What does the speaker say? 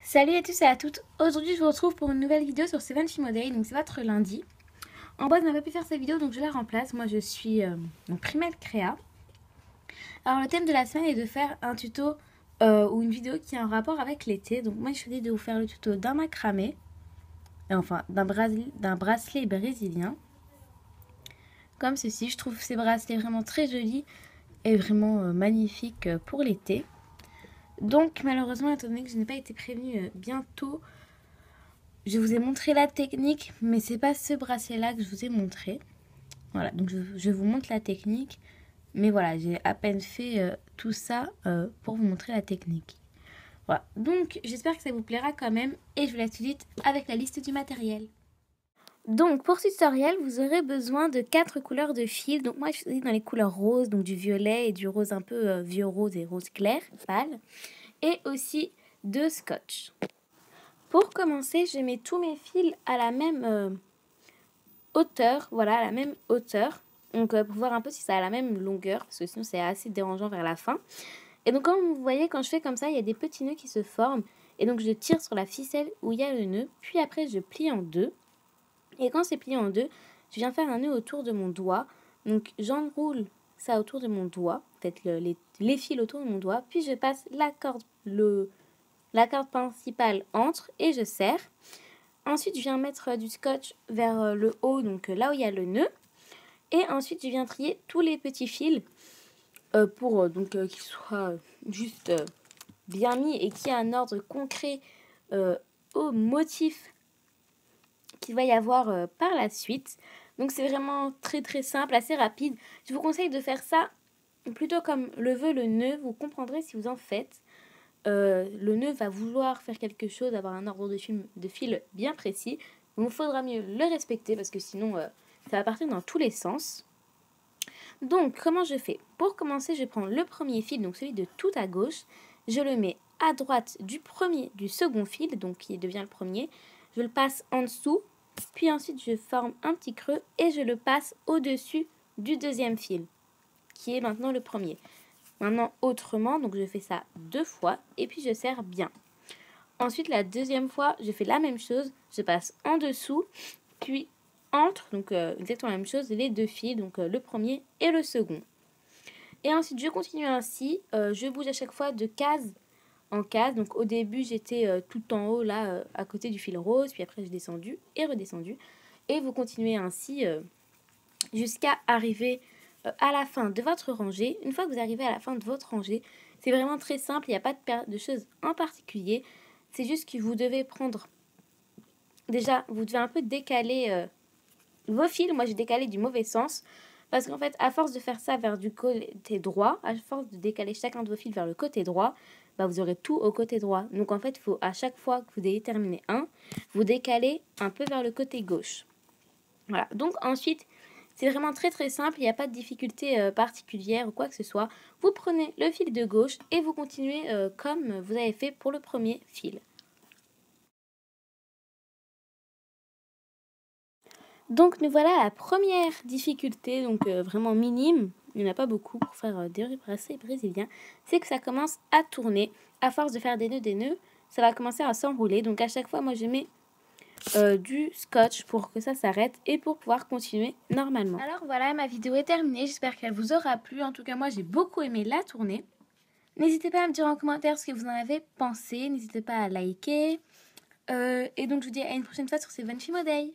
Salut à tous et à toutes, aujourd'hui je vous retrouve pour une nouvelle vidéo sur Seven Fimo Day, donc c'est votre lundi. En bas, n'a pas pu faire cette vidéo donc je la remplace, moi je suis en Primal Créa. Alors le thème de la semaine est de faire un tuto ou une vidéo qui a un rapport avec l'été, donc moi je choisis de vous faire le tuto d'un macramé, enfin d'un bracelet brésilien. Comme ceci, je trouve ces bracelets vraiment très jolis et vraiment magnifiques pour l'été. Donc malheureusement, étant donné que je n'ai pas été prévenue bientôt, je vous ai montré la technique, mais c'est pas ce bracelet là que je vous ai montré. Voilà, donc je vous montre la technique, mais voilà, j'ai à peine fait tout ça pour vous montrer la technique. Voilà, donc j'espère que ça vous plaira quand même, et je vous laisse tout de suite avec la liste du matériel. Donc pour ce tutoriel, vous aurez besoin de 4 couleurs de fil. Donc moi je suis dans les couleurs roses, donc du violet et du rose un peu vieux rose et rose clair, pâle. Et aussi de scotch. Pour commencer, je mets tous mes fils à la même hauteur, voilà, à la même hauteur. Donc pour voir un peu si ça a la même longueur, parce que sinon c'est assez dérangeant vers la fin. Et donc comme vous voyez, quand je fais comme ça, il y a des petits nœuds qui se forment. Et donc je tire sur la ficelle où il y a le nœud, puis après je plie en deux. Et quand c'est plié en deux, je viens faire un nœud autour de mon doigt. Donc j'enroule ça autour de mon doigt, peut-être les fils autour de mon doigt, puis je passe la corde principale entre et je serre. Ensuite, je viens mettre du scotch vers le haut, donc là où il y a le nœud. Et ensuite, je viens trier tous les petits fils pour qu'ils soient juste bien mis et qu'il y ait un ordre concret au motif qu'il va y avoir par la suite. Donc c'est vraiment très très simple, assez rapide. Je vous conseille de faire ça plutôt comme le veut le nœud. Vous comprendrez si vous en faites. Le nœud va vouloir faire quelque chose, avoir un ordre de fil bien précis. Il vous faudra mieux le respecter parce que sinon ça va partir dans tous les sens. Donc comment je fais? Pour commencer, je prends le premier fil, donc celui de tout à gauche. Je le mets à droite du second fil, donc qui devient le premier. Je le passe en dessous, puis ensuite je forme un petit creux et je le passe au-dessus du deuxième fil, qui est maintenant le premier. Maintenant autrement, donc je fais ça 2 fois et puis je serre bien. Ensuite la deuxième fois, je fais la même chose, je passe en dessous, puis entre, donc exactement la même chose, les deux fils, donc le premier et le second. Et ensuite je continue ainsi, je bouge à chaque fois de case en case. Donc au début j'étais tout en haut là, à côté du fil rose, puis après j'ai descendu et redescendu. Et vous continuez ainsi jusqu'à arriver à la fin de votre rangée. Une fois que vous arrivez à la fin de votre rangée, c'est vraiment très simple, il n'y a pas de choses en particulier. C'est juste que vous devez prendre... Déjà, vous devez un peu décaler vos fils. Moi, j'ai décalé du mauvais sens. Parce qu'en fait, à force de faire ça vers du côté droit, à force de décaler chacun de vos fils vers le côté droit, bah, vous aurez tout au côté droit. Donc en fait, il faut à chaque fois que vous ayez terminé un, vous décalez un peu vers le côté gauche. Voilà, donc ensuite... C'est vraiment très très simple, il n'y a pas de difficulté particulière ou quoi que ce soit. Vous prenez le fil de gauche et vous continuez comme vous avez fait pour le premier fil. Donc nous voilà à la première difficulté, donc vraiment minime, il n'y en a pas beaucoup pour faire des bracelets brésiliens, c'est que ça commence à tourner. À force de faire des nœuds, ça va commencer à s'enrouler. Donc à chaque fois, moi je mets du scotch pour que ça s'arrête et pour pouvoir continuer normalement. Alors voilà, ma vidéo est terminée, j'espère qu'elle vous aura plu. En tout cas, moi j'ai beaucoup aimé la tournée. N'hésitez pas à me dire en commentaire ce que vous en avez pensé, n'hésitez pas à liker. Et donc je vous dis à une prochaine fois sur Seven Fimo Day.